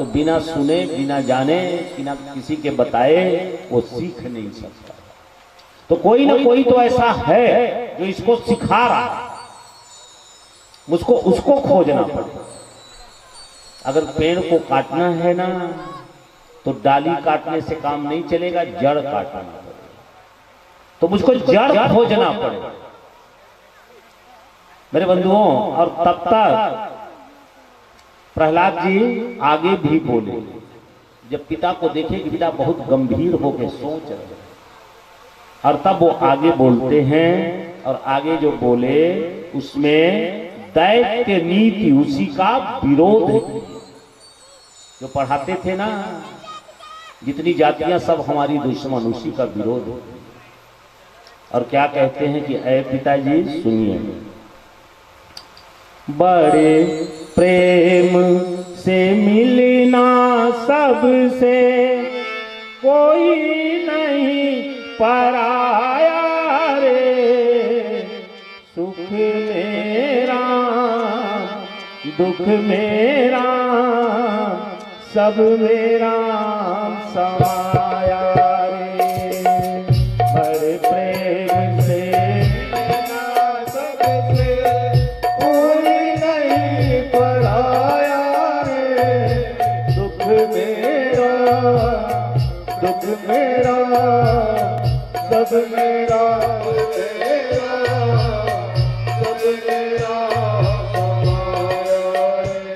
तो बिना सुने, बिना जाने, बिना किसी के बताए वो सीख नहीं सकता। तो कोई ना कोई तो ऐसा है जो इसको सिखा रहा है, मुझको उसको खोजना पड़ेगा। अगर पेड़ को काटना है ना तो डाली काटने से काम नहीं चलेगा, जड़ काटना पड़ेगा। तो मुझको जड़ खोजना पड़ेगा मेरे बंधुओं। और तब तक प्रहलाद जी आगे भी बोले। जब पिता को देखे कि पिता बहुत गंभीर होकर सोच रहे, और तब वो आगे बोलते हैं। और आगे जो बोले उसमें दैत्य नीति, उसी का विरोध है। जो पढ़ाते थे ना, जितनी जातियां सब हमारी दुश्मन, उसी का विरोध है। और क्या कहते हैं कि ऐ पिताजी सुनिए, बड़े प्रेम से मिलना सबसे, कोई नहीं पराया रे। सुख मेरा दुख मेरा सब मेरा समाया रे। बड़े प्रेम से सबसे, कोई नहीं पराया रे। दुख मेरा दुख मेरा सब मेरा सब मेरा समाया रे।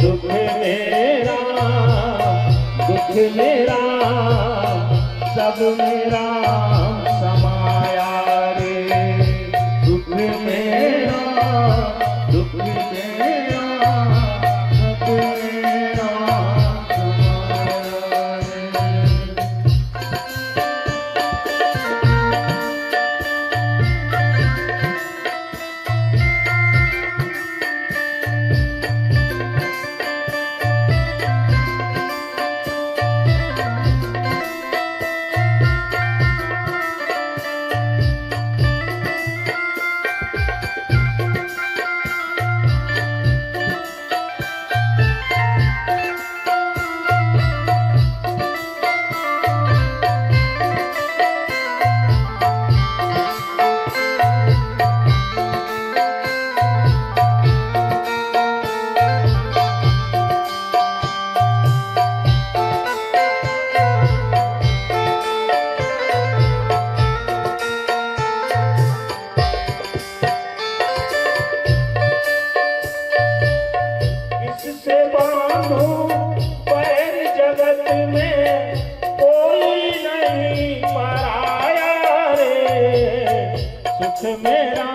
दुख मेरा दुख मेरा सब मेरा समाया रे। दुख मेरा दुख मेरा सब मेरा समाया रे। सुख मेरा दुख मेरा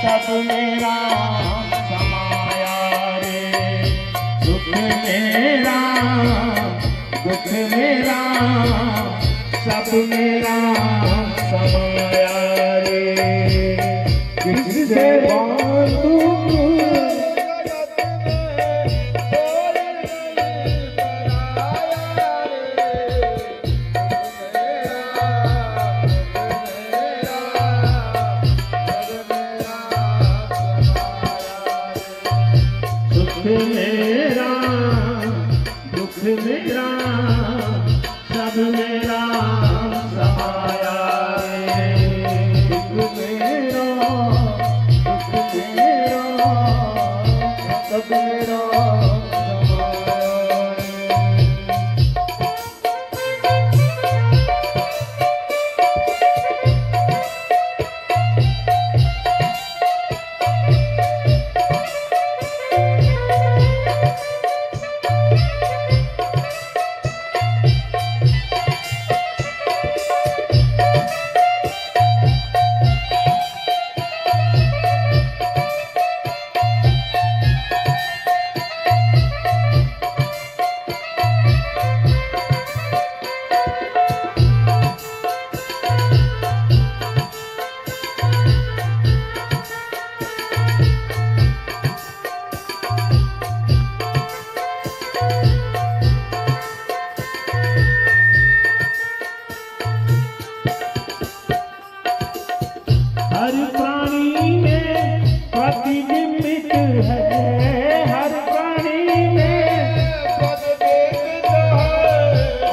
सब मेरा समाया रे। सुख मेरा दुख मेरा सब मेरा समाया रे। किससे बांधूं मेरा दुख मेरा सब मेरा समाया रे। दुख मेरा दुख मेरा सब मेरा समाया रे। है हर प्राणी में,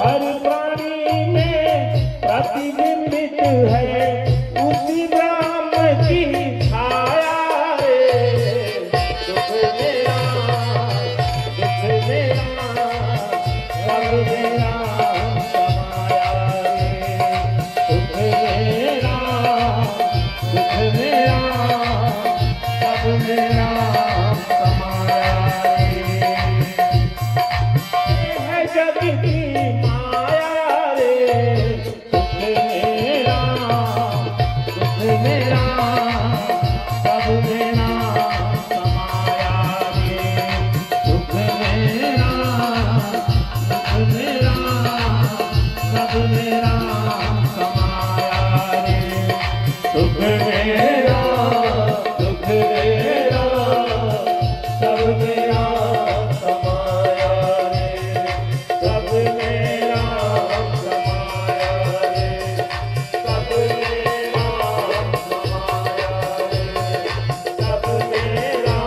हर प्राणी में प्रतिबिंबित है उसी ब्रह्म की छाया रे। दुख मेरा, दुख मेरा, सब मेरा समाया रे। दुख मेरा, दुख मेरा, सब मेरा समाया रे। है जग की माया रे। दुख मेरा, दुख मेरा, सब मेरा समाया रे। दुख मेरा, दुख मेरा, सब मेरा समाया रे। दुख मेरा, दुख मेरा, सब मेरा समाया रे। सब मेरा समाया रे। सब मेरा समाया रे। सब मेरा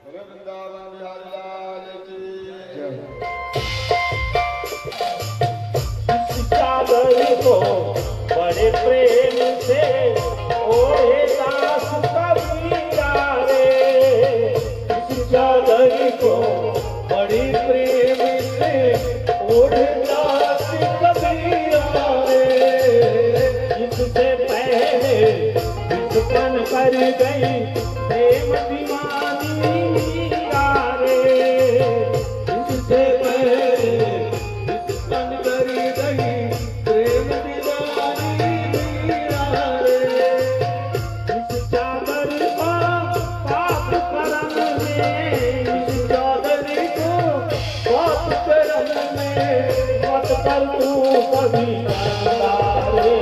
बोले वृंदावन बिहारी लाल की जय। सागर को बड़े प्रेम से ओढ़े दास कबीरा रे। इस सागर को बड़े प्रेम से ओढ़े दास कबीरा रे। इससे पहले विस्पन कर गई प्रेम दीवानी मीरा रे। इससे पहले विस्पन कर गई प्रेम दीवानी मीरा रे। इस चादर को पाप करम में, इस चादर को पाप करम में मत कर तू कभी करता रे।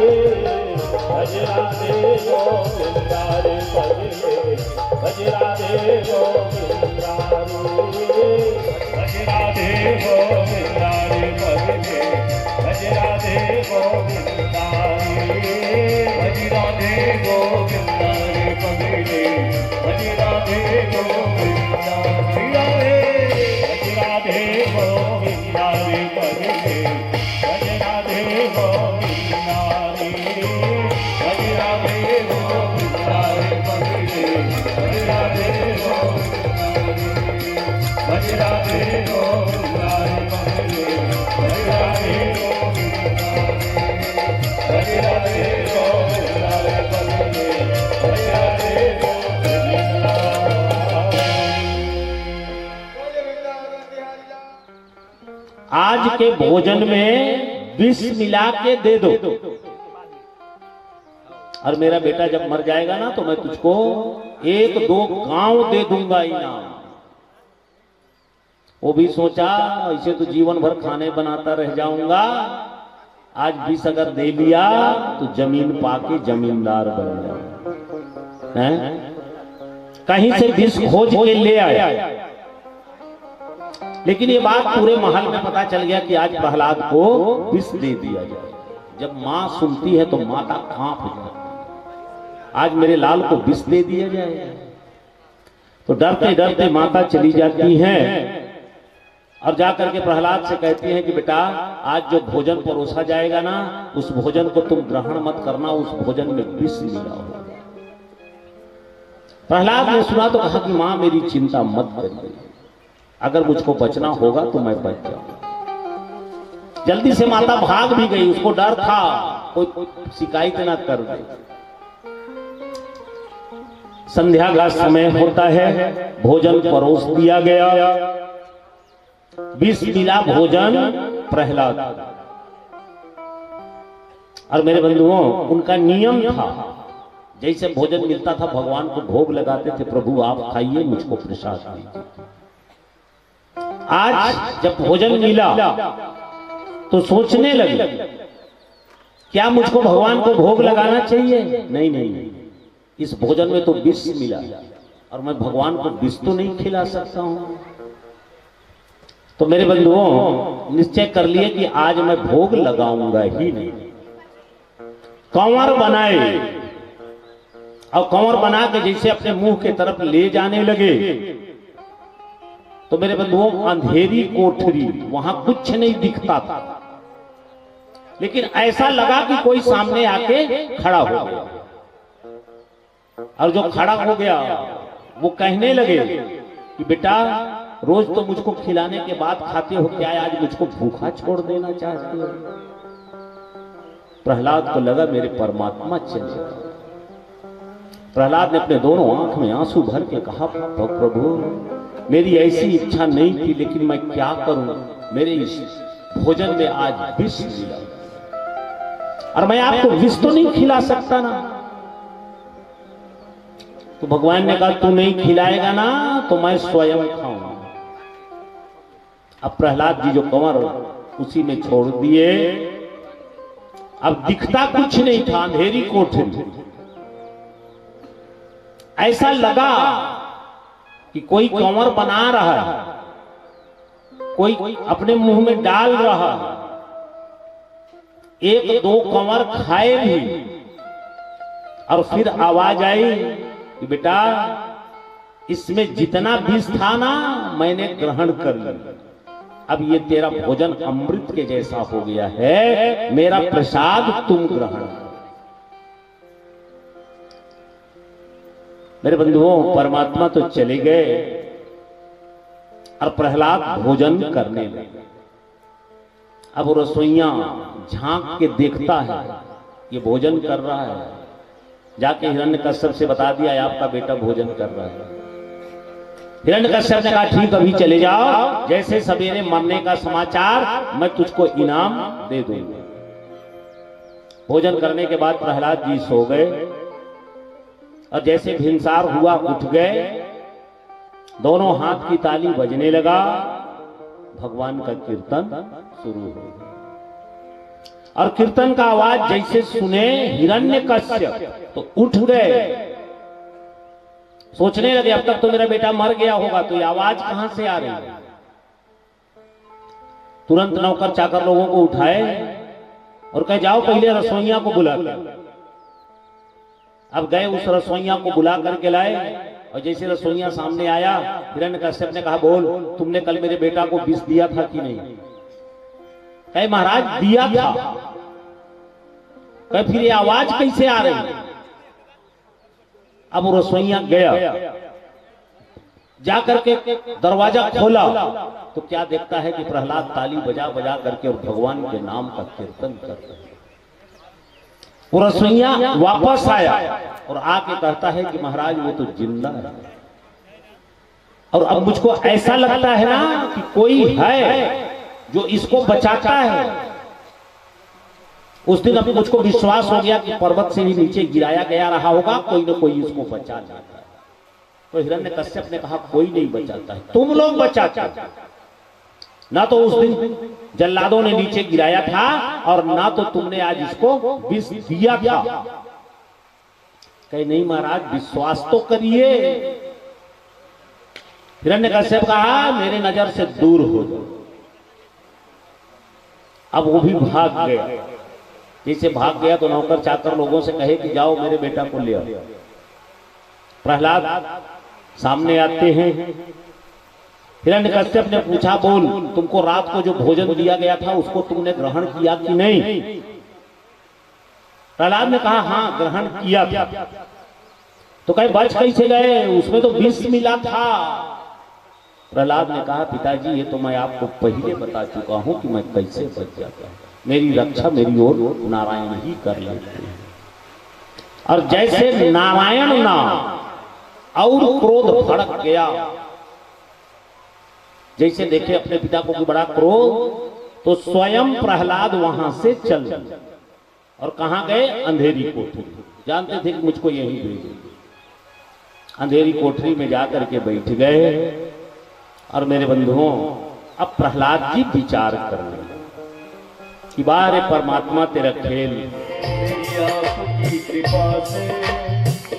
भजरा दे गोविंदा रे भजरे, भजरा दे गोविंदा रे। भजरा दे गोविंदा रे भजरे, भजरा दे गोविंदा रे। भजरा दे गोविंदा रे भजरे, भजरा दे गोविंदा रे। भजरा दे गोविंदा रे भजरे, भजरा दे गोविंदा रे। भजरा दे गोविंदा रे भजरे, भजरा दे गोविंदा रे। भजरा दे गोविंदा रे भजरे, भजरा दे गोविंदा रे। भजरा दे गोविंदा रे भजरे, भजरा दे गोविंदा बोले वृंदावन बिहारी लाल। आज के भोजन में विष मिला के दे दो, और मेरा बेटा जब मर जाएगा ना तो मैं तुझको 1-2 गांव दे दूंगा इनाम। वो भी सोचा ऐसे तो जीवन भर खाने बनाता रह जाऊंगा, आज विष अगर दे लिया तो जमीन पाके जमींदार बन जाऊंगा। हैं? कहीं से विष खोज के ले आया, लेकिन ये बात पूरे महल में पता चल गया कि आज प्रहलाद को विष दे दिया जाए। जब मां सुनती है तो माता कांप जाती है, आज मेरे लाल को विष दे दिया जाए। तो डरते डरते माता चली जाती है और जाकर के प्रहलाद से कहती हैं कि बेटा आज जो भोजन परोसा जाएगा ना, उस भोजन को तुम ग्रहण मत करना, उस भोजन में विष मिला होगा। प्रहलाद ने सुना तो कहा कि मां मेरी चिंता मत करिए, अगर मुझको बचना होगा तो मैं बच जाऊंगा। जल्दी से माता भाग भी गई, उसको डर था कोई शिकायत ना कर दे। संध्या का समय होता है, भोजन परोस दिया गया। विष मिला भोजन प्रहलाद। और मेरे बंधुओं, उनका नियम था, जैसे भोजन मिलता था भगवान को भोग लगाते थे, प्रभु आप खाइए मुझको प्रसाद दीजिए। आज जब भोजन मिला तो सोचने लगे क्या मुझको भगवान को भोग लगाना चाहिए? नहीं नहीं, इस भोजन में तो विष मिला और मैं भगवान को विष तो नहीं खिला सकता हूं। तो मेरे बंधुओं, निश्चय कर लिए कि आज मैं भोग लगाऊंगा ही नहीं। कंवर बनाए और कंवर बना के जैसे अपने मुंह के तरफ ले जाने लगे तो मेरे बंधुओं अंधेरी कोठरी, वहां कुछ नहीं दिखता था, लेकिन ऐसा लगा कि कोई सामने आके खड़ा हो गया। और जो खड़ा हो गया वो कहने लगे कि बेटा रोज तो मुझको खिलाने के बाद खाते हो, क्या आज मुझको भूखा छोड़ देना चाहते हो? प्रहलाद को लगा मेरे परमात्मा चले गए। प्रहलाद ने अपने दोनों आंख में आंसू भर के कहा, प्रभु मेरी ऐसी इच्छा नहीं थी, लेकिन मैं क्या करूं, मेरे इस भोजन में आज विष मिला और मैं आपको विष तो नहीं खिला सकता ना। तो भगवान ने कहा तू नहीं खिलाएगा ना तो मैं स्वयं खाऊंगा। अब प्रहलाद जी जो कंवर उसी में छोड़ दिए। अब दिखता कुछ नहीं था, अंधेरी कोठरी। ऐसा लगा कि कोई कंवर बना रहा है, कोई अपने मुंह में डाल रहा है। एक दो कंवर खाए भी और फिर आवाज आई कि बेटा इसमें जितना विष था ना मैंने ग्रहण कर लिया, अब ये तेरा भोजन अमृत के जैसा हो गया है, मेरा प्रसाद तुम ग्रहण करो। मेरे बंधुओं परमात्मा तो चले गए और प्रहलाद भोजन करने लगे। अब रसोइया झांक के देखता है ये भोजन कर रहा है, जाके हिरण्यकश्यप से बता दिया आपका बेटा भोजन कर रहा है। हिरण्यकश्यप ने कहा ठीक अभी चले जाओ, जैसे सवेरे मरने का समाचार मैं तुझको इनाम दे दूंगा। भोजन करने के बाद प्रहलाद जी सो गए और जैसे भिनसार हुआ उठ गए, दोनों हाथ की ताली बजने लगा, भगवान का कीर्तन शुरू हो गया। और कीर्तन का आवाज जैसे सुने हिरण्यकश्यप तो उठ गए, सोचने लगे अब तक तो मेरा बेटा मर गया होगा, तो ये आवाज कहां से आ रही है। तुरंत नौकर चाकर लोगों को उठाए और कहे जाओ पहले रसोइया को बुला कर। अब गए उस रसोइया को बुला करके लाए और जैसे रसोइया सामने आया, हिरण्यकश्यप ने कहा बोल तुमने कल मेरे बेटा को विष दिया था कि नहीं? कहे महाराज दिया था। कहे फिर ये आवाज कैसे आ रही है? अब वो रसोइया गया, जाकर के दरवाजा खोला तो क्या देखता है कि प्रहलाद ताली बजा बजा करके और भगवान के नाम का कीर्तन कर रहे हैं। वो रसोइया वापस आया और आके कहता है कि महाराज वो तो जिंदा है, और अब मुझको ऐसा लगता है ना कि कोई है जो इसको बचाता है। उस दिन अब मुझको विश्वास हो गया कि पर्वत से ही नीचे गिराया गया रहा होगा, कोई ना कोई इसको बचा जाता है। तो हिरण्यकश्यप ने कहा कोई नहीं बचाता है, तुम लोग बचाते हो। ना तो उस दिन जल्लादों ने नीचे गिराया था और ना तो तुमने आज इसको विष दिया था। कहे नहीं महाराज विश्वास तो करिए। हिरण्यकश्यप कहा मेरे नजर से दूर हो जाओ। अब वो भी भाग गया। जैसे भाग गया तो नौकर चाकर लोगों से कहे कि जाओ मेरे बेटा को ले आओ। प्रहलाद सामने आते हैं। हिरण्यकश्यप ने पूछा बोल तुमको रात को जो भोजन दिया गया था उसको तुमने ग्रहण किया कि नहीं? प्रहलाद ने कहा हाँ ग्रहण किया था। तो कहे बच कैसे गए, उसमें तो विष मिला था। प्रहलाद ने कहा पिताजी ये तो मैं आपको पहले बता चुका हूं कि मैं कैसे बच जाता हूं, मेरी रक्षा मेरी ओर नारायण ही कर लेते हैं। और जैसे नारायण नाम और क्रोध भड़क गया, जैसे देखे अपने पिता को कि बड़ा क्रोध, तो स्वयं प्रहलाद वहां से चल दिए और कहां गए? अंधेरी कोठरी। जानते थे कि मुझको यहीं भेजेंगे। अंधेरी कोठरी में जाकर के बैठ गए। और मेरे बंधुओं अब प्रहलाद जी विचार कर रहे कि बारे परमात्मा तेरा खेल, आपकी कृपा से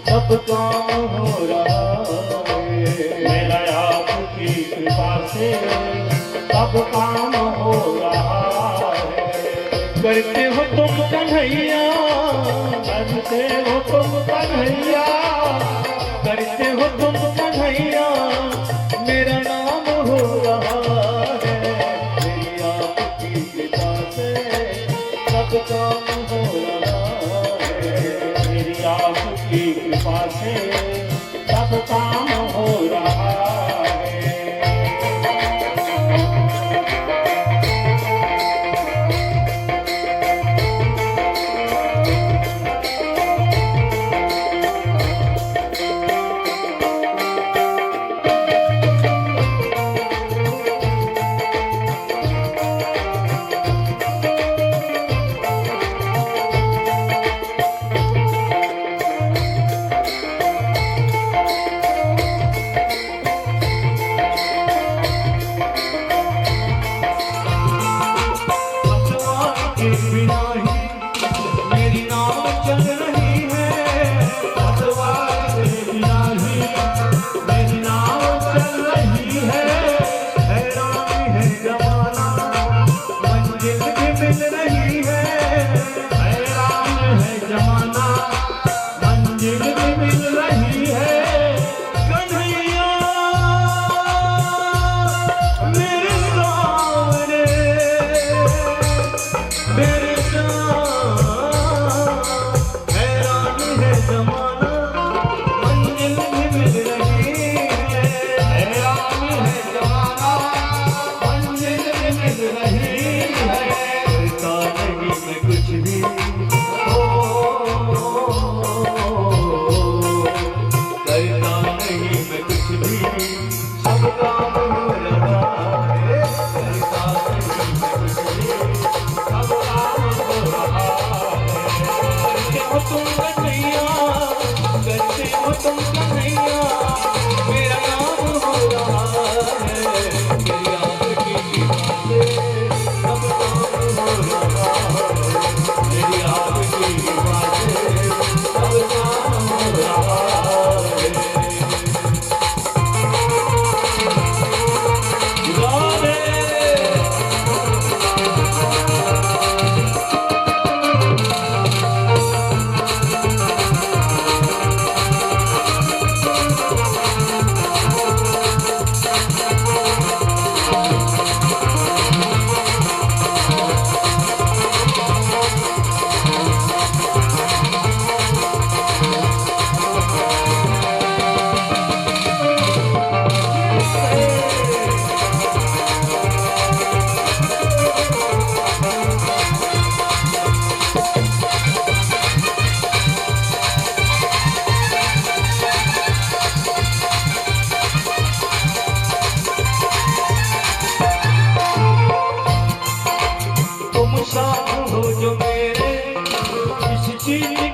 सब काम हो रहा है। मेरा आपकी कृपा से सब काम हो रहा है। करते हो तुम कन्हैया, करते हो तुम कन्हैया, हो तुम कन्हैया मेरा नाम हो रहा है। मेरी आपकी कृपा से सब काम हो रहा है। मेरी आपकी कृपा से सब काम हो रहा है।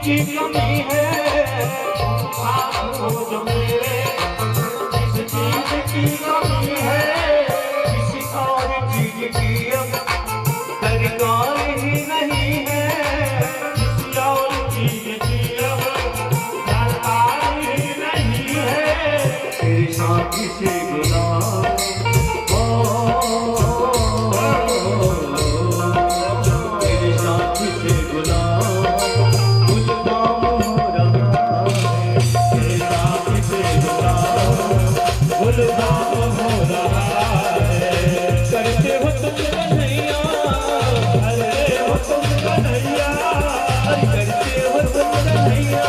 की कमी है जो मेरे इस चीज की कमी है किसी और चीज की अब दरकार ही नहीं है किसी और चीज की अब दरकार ही नहीं है तेरे साथी से गुलाम तेरे साथी से गुलाम करते हो तुम कन्हैया करते हो तुम कन्हैया करते हो तुम कन्हैया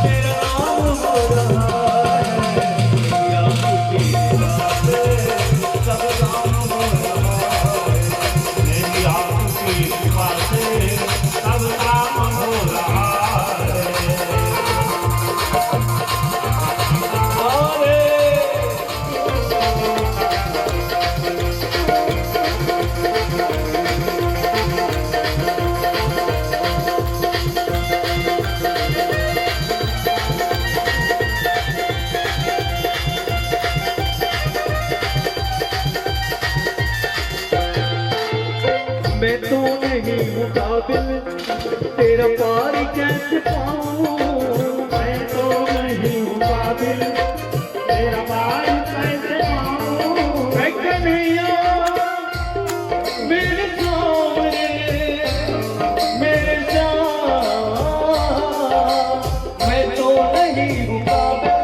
मेरा नाम हो रहा है आपकी बात सब काम हो रहा है मेरी आपकी बात सब काम हो रहा मैं तो नहीं हूँ काबिल तेरा पार कैसे पाऊँ मैं तो नहीं हूँ काबिल तेरा पार कैसे पाऊँ मैं कन्हैया मेरे सामने मेरे जान मैं तो नहीं हूँ काबिल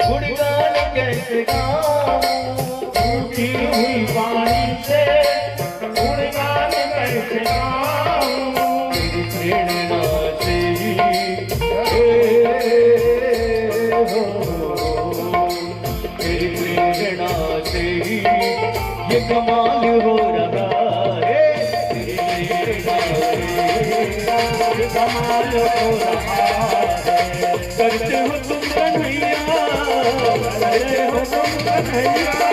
गुणगान कैसे गाऊं, टूटी हुई वाणी से गुणगान कैसे गाऊं, तेरी प्रेरणा से ही तेरी प्रेरणा से ही ये कमाल हो रहा है, तेरी प्रेरणा से ये कमाल हो रहा है। करते हो तुम कन्हैया, करते हो तुम कन्हैया,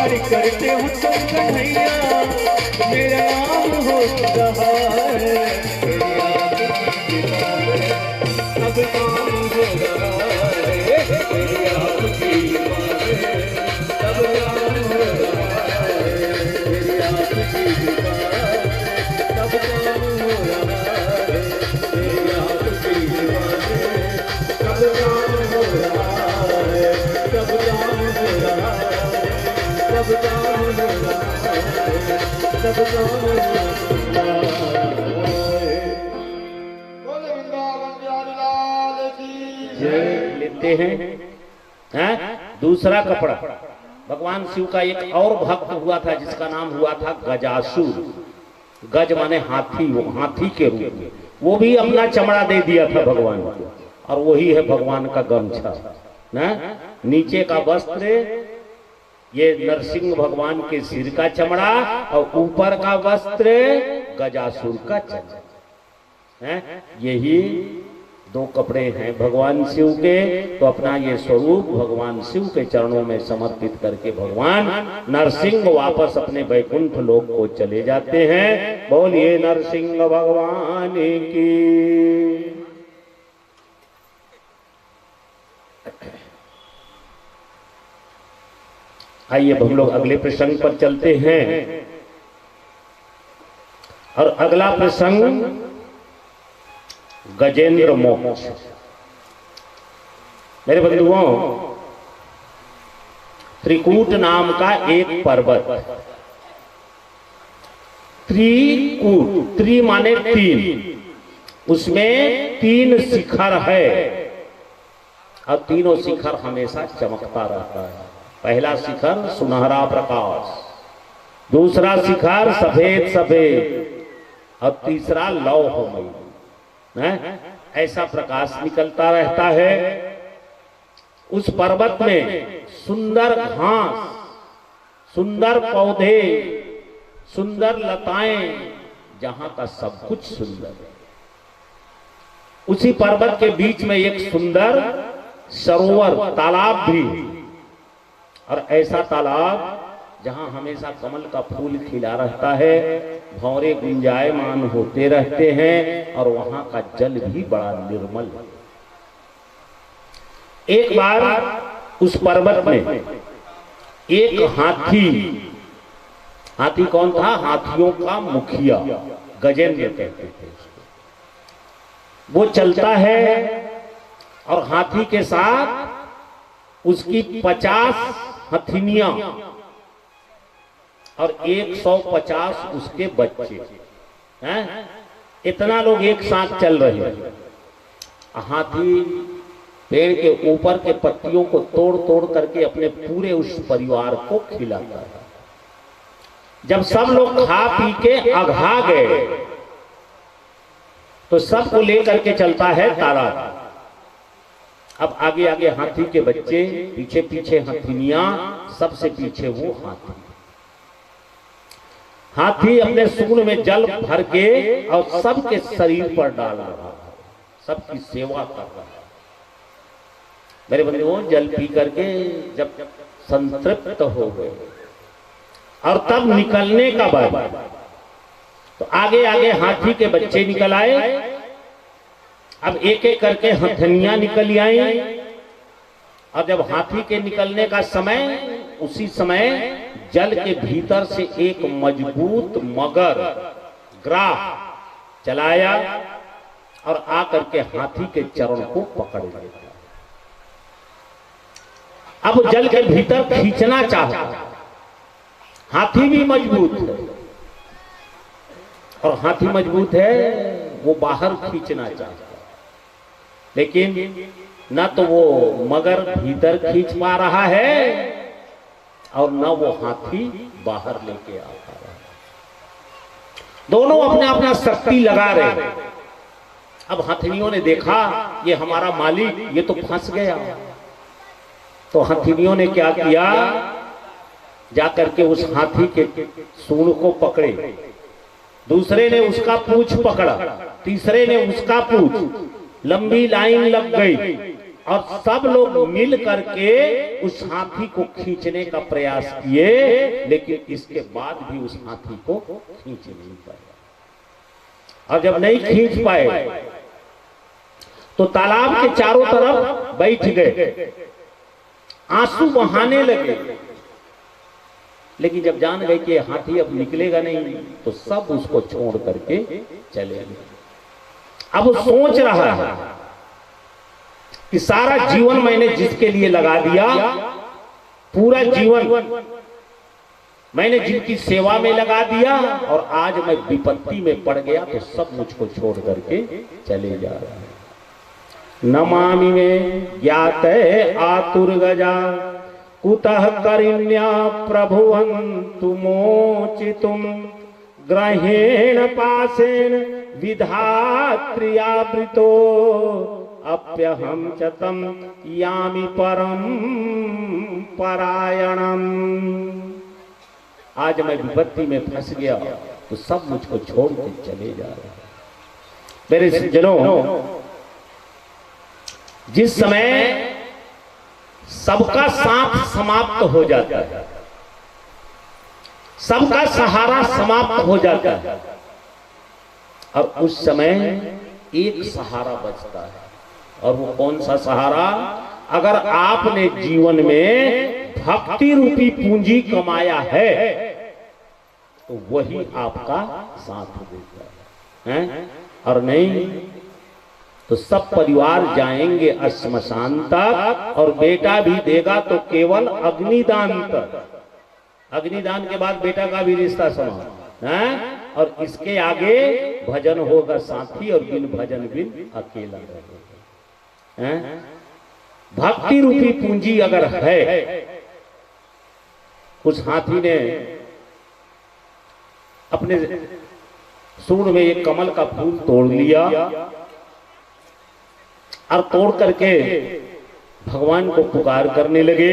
अरे करते हो तुम कन्हैया, मेरा नाम हो रहा है, अब काम हो रहा है, तेरी आपकी अब काम हो रहा है, तेरी आपकी अब काम हो रहा है, तेरी आपकी अब काम हो रहा है, सब काम हो रहा है, सब काम हो रहा है, सब काम हो रहा है। बोले वृंदावन बिहारी लाल की जय लेते हैं दूसरा कपड़ा। भगवान शिव का एक और भक्त हुआ था जिसका नाम हुआ था गजासुर। गज माने हाथी, वो हाथी के रूप में, वो भी अपना चमड़ा दे दिया था भगवान को, और वही है भगवान का गमछा ना। नीचे का वस्त्र ये नरसिंह भगवान के सिर का चमड़ा, और ऊपर का वस्त्र गजासुर का चमड़ा है। यही दो कपड़े हैं भगवान शिव के। तो अपना ये स्वरूप भगवान शिव के चरणों में समर्पित करके भगवान नरसिंह वापस अपने वैकुंठ लोक को चले जाते हैं। बोलिए नरसिंह भगवान की। आइए हम लोग अगले प्रसंग पर चलते हैं। और अगला प्रसंग गजेंद्र मोक्ष। मेरे बंधुओं, त्रिकूट नाम का एक पर्वत, त्रिकूट, त्रि माने तीन, उसमें 3 शिखर है और तीनों शिखर हमेशा चमकता रहता है। पहला शिखर सुनहरा प्रकाश, दूसरा शिखर सफेद सफेद, और तीसरा लौहमयी। ऐसा प्रकाश निकलता रहता है। उस पर्वत में सुंदर घास, सुंदर पौधे, सुंदर लताएं, जहां का सब कुछ सुंदर है। उसी पर्वत के बीच में एक सुंदर सरोवर, तालाब भी, और ऐसा तालाब जहां हमेशा कमल का फूल खिला रहता है, भंवरे गुंजायमान होते रहते हैं, और वहां का जल भी बड़ा निर्मल है। एक बार उस पर्वत में एक हाथी, हाथी कौन था? हाथियों का मुखिया, गजेंद्र कहते थे उसको। वो चलता है और हाथी के साथ उसकी 50 हथिनियां और 150 उसके बच्चे हैं। इतना लोग एक साथ चल रहे हैं। हाथी पेड़ के ऊपर के पत्तियों को तोड़ तोड़ करके अपने पूरे उस परिवार को खिलाता है। जब सब लोग खा पी के अघा गए तो सबको लेकर के चलता है तालाब। अब आगे आगे हाथी के बच्चे, पीछे पीछे हथिनियां, सबसे पीछे वो हाथी। हाथी अपने सूंड में जल भर के और सबके शरीर पर डाल रहा है, सबकी सेवा कर रहा है। मेरे बंधुओं, जल पी करके जब संतृप्त हो गए और तब निकलने का बाद, तो आगे आगे हाथी के बच्चे निकल आए। अब एक एक करके हथनियां निकल आई, और जब हाथी के निकलने का समय, उसी समय जल के भीतर से एक मजबूत मगर ग्राह चलाया और आकर के हाथी के चरण को पकड़ लिया। अब जल के भीतर खींचना चाहता, हाथी भी मजबूत है, और हाथी मजबूत है, वो बाहर खींचना चाहता, लेकिन न तो वो मगर भीतर खींच पा रहा है और न वो हाथी बाहर लेके आ पा रहा है। दोनों अपने अपना शक्ति लगा रहे हैं। अब हथिनियों ने देखा ये हमारा मालिक ये तो फंस गया, तो हथिनियों ने क्या किया, जाकर के उस हाथी के सूंड को पकड़े, दूसरे ने उसका पूंछ पकड़ा, तीसरे ने उसका पूंछ, लंबी लाइन लग गई और सब लोग मिल करके उस हाथी को खींचने का प्रयास किए, लेकिन इसके बाद भी उस हाथी को खींच नहीं पाए। और जब नहीं खींच पाए तो तालाब के चारों तरफ बैठ गए, आंसू बहाने लगे। लेकिन जब जान गए कि हाथी अब निकलेगा नहीं तो सब उसको छोड़ करके चले गए। अब वो सोच रहा है कि सारा जीवन मैंने जिसके लिए लगा दिया, पूरा जीवन मैंने जिनकी सेवा में लगा दिया, और आज मैं विपत्ति में पड़ गया तो सब मुझको छोड़ करके चले जा रहे हैं। नमामि में ज्ञात आतुर गजा कुतः करिण्या प्रभुवन्तु मोचितुम ग्रहेण पाशेन विधात्र्यावृतो अप्यहं च तं यामि परम परायणम। आज मैं विपत्ति में फंस गया तो सब मुझको छोड़ के चले जा रहे हैं। मेरे सज्जनों, जिस समय सबका साथ समाप्त हो जाता है, सबका सहारा समाप्त हो जाता है, और उस समय एक सहारा बचता है। और वो कौन सा सहारा? अगर आपने जीवन में भक्ति रूपी पूंजी कमाया है तो वही आपका साथ देता है, और नहीं तो सब परिवार जाएंगे श्मशान तक, और बेटा भी देगा तो केवल अग्निदान तक। अग्निदान के बाद बेटा का भी रिश्ता समाप्त है, और इसके आगे भजन होगा साथी, और बिन भजन बिन अकेला रहेगा। भक्ति रूपी पूंजी अगर है, उस हाथी ने अपने सूंड में एक कमल का फूल तोड़ लिया और तोड़ करके भगवान को पुकार करने लगे।